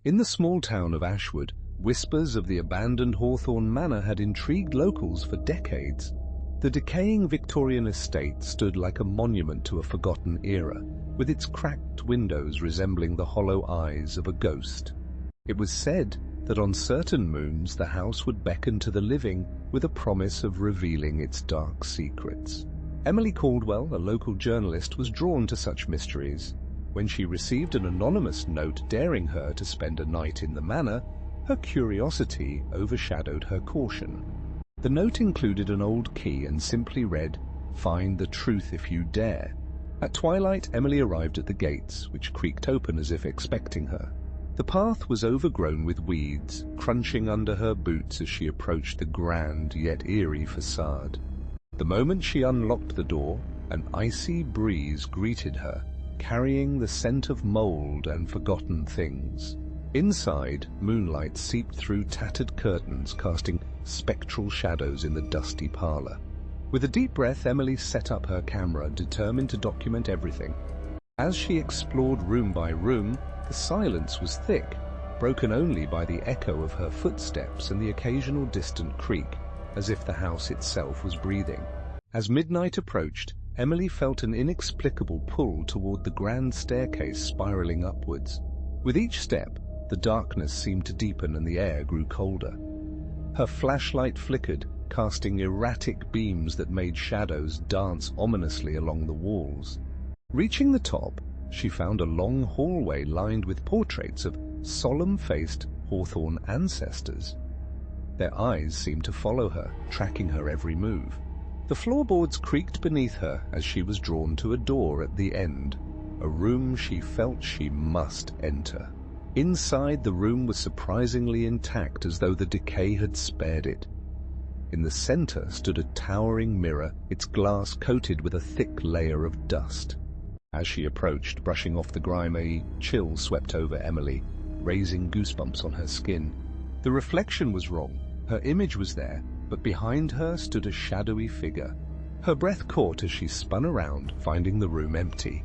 In the small town of Ashwood, whispers of the abandoned Hawthorne Manor had intrigued locals for decades. The decaying Victorian estate stood like a monument to a forgotten era, with its cracked windows resembling the hollow eyes of a ghost. It was said that on certain moons the house would beckon to the living with a promise of revealing its dark secrets. Emily Caldwell, a local journalist, was drawn to such mysteries. When she received an anonymous note daring her to spend a night in the manor, her curiosity overshadowed her caution. The note included an old key and simply read, "Find the truth if you dare." At twilight, Emily arrived at the gates, which creaked open as if expecting her. The path was overgrown with weeds, crunching under her boots as she approached the grand yet eerie facade. The moment she unlocked the door, an icy breeze greeted her, carrying the scent of mold and forgotten things. Inside, moonlight seeped through tattered curtains, casting spectral shadows in the dusty parlor. With a deep breath, Emily set up her camera, determined to document everything. As she explored room by room, the silence was thick, broken only by the echo of her footsteps and the occasional distant creak, as if the house itself was breathing. As midnight approached, Emily felt an inexplicable pull toward the grand staircase spiraling upwards. With each step, the darkness seemed to deepen and the air grew colder. Her flashlight flickered, casting erratic beams that made shadows dance ominously along the walls. Reaching the top, she found a long hallway lined with portraits of solemn-faced Hawthorne ancestors. Their eyes seemed to follow her, tracking her every move. The floorboards creaked beneath her as she was drawn to a door at the end, a room she felt she must enter. Inside, the room was surprisingly intact, as though the decay had spared it. In the center stood a towering mirror, its glass coated with a thick layer of dust. As she approached, brushing off the grime, a chill swept over Emily, raising goosebumps on her skin. The reflection was wrong. Her image was there, but behind her stood a shadowy figure. Her breath caught as she spun around, finding the room empty.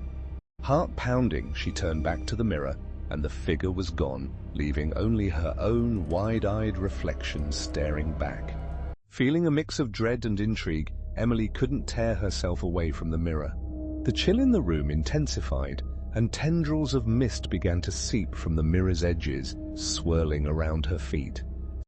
Heart pounding, she turned back to the mirror, and the figure was gone, leaving only her own wide-eyed reflection staring back. Feeling a mix of dread and intrigue, Emily couldn't tear herself away from the mirror. The chill in the room intensified, and tendrils of mist began to seep from the mirror's edges, swirling around her feet.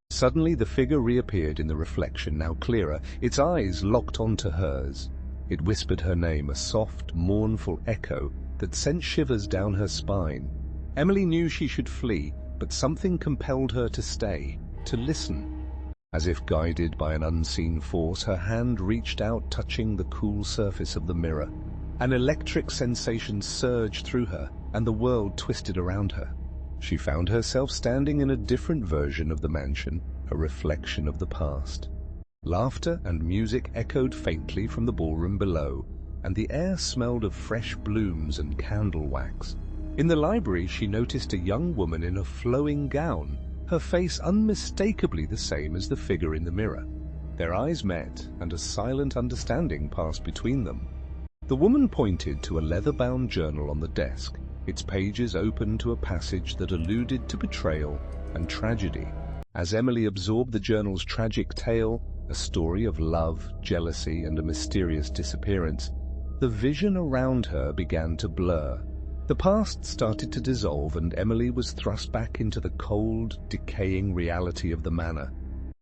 Suddenly the figure reappeared in the reflection, now clearer, its eyes locked onto hers. It whispered her name, a soft, mournful echo that sent shivers down her spine. Emily knew she should flee, but something compelled her to stay, to listen. As if guided by an unseen force, her hand reached out, touching the cool surface of the mirror. An electric sensation surged through her, and the world twisted around her. She found herself standing in a different version of the mansion, a reflection of the past. Laughter and music echoed faintly from the ballroom below, and the air smelled of fresh blooms and candle wax. In the library, she noticed a young woman in a flowing gown, her face unmistakably the same as the figure in the mirror. Their eyes met, and a silent understanding passed between them. The woman pointed to a leather-bound journal on the desk, its pages open to a passage that alluded to betrayal and tragedy. As Emily absorbed the journal's tragic tale, a story of love, jealousy, and a mysterious disappearance, the vision around her began to blur. The past started to dissolve, and Emily was thrust back into the cold, decaying reality of the manor.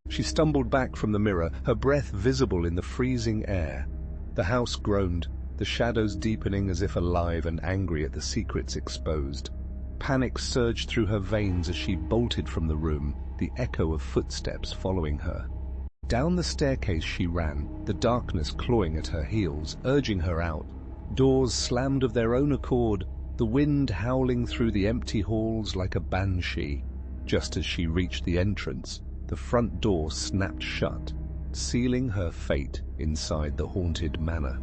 She stumbled back from the mirror, her breath visible in the freezing air. The house groaned, the shadows deepening as if alive and angry at the secrets exposed. Panic surged through her veins as she bolted from the room, the echo of footsteps following her. Down the staircase she ran, the darkness clawing at her heels, urging her out. Doors slammed of their own accord, the wind howling through the empty halls like a banshee. Just as she reached the entrance, the front door snapped shut, sealing her fate inside the haunted manor.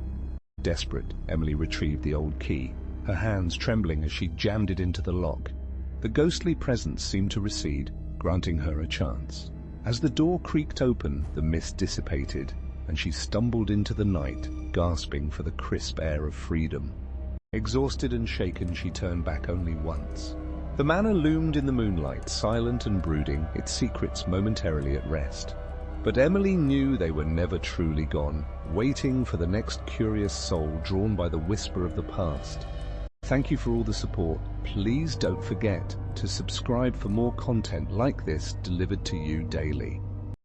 Desperate, Emily retrieved the old key, her hands trembling as she jammed it into the lock. The ghostly presence seemed to recede, granting her a chance. As the door creaked open, the mist dissipated, and she stumbled into the night, gasping for the crisp air of freedom. Exhausted and shaken, she turned back only once. The manor loomed in the moonlight, silent and brooding, its secrets momentarily at rest. But Emily knew they were never truly gone, waiting for the next curious soul drawn by the whisper of the past. Thank you for all the support. Please don't forget to subscribe for more content like this delivered to you daily.